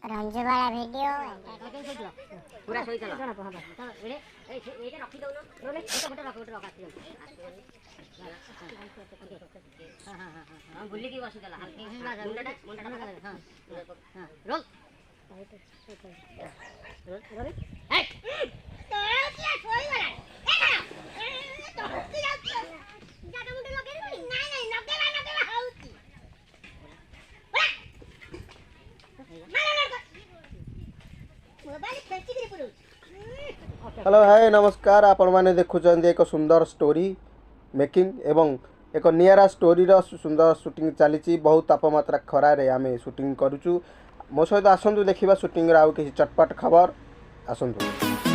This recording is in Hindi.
रंजूबाला वीडियो पूरा सही चला चलो एड़े एटा रखी दउनो रोले एटा फोटो रखा हां गुल्ली की बसी चला हल्की मुंडा हां रोल रोल ए तो क्या सोई वाला तो क्या जाटा मुंडा लगे नहीं नगेला होउची हेलो हाय नमस्कार आपण माने देखुचंद एक सुंदर स्टोरी मेकिंग एवं एक नियरा स्टोरी रो सुंदर शूटिंग चली बहुत तापमात्रा खरारे आम शूटिंग करुचु मो सहित आसतु देखा शूटिंग आउ किसी चटपट खबर आसतु।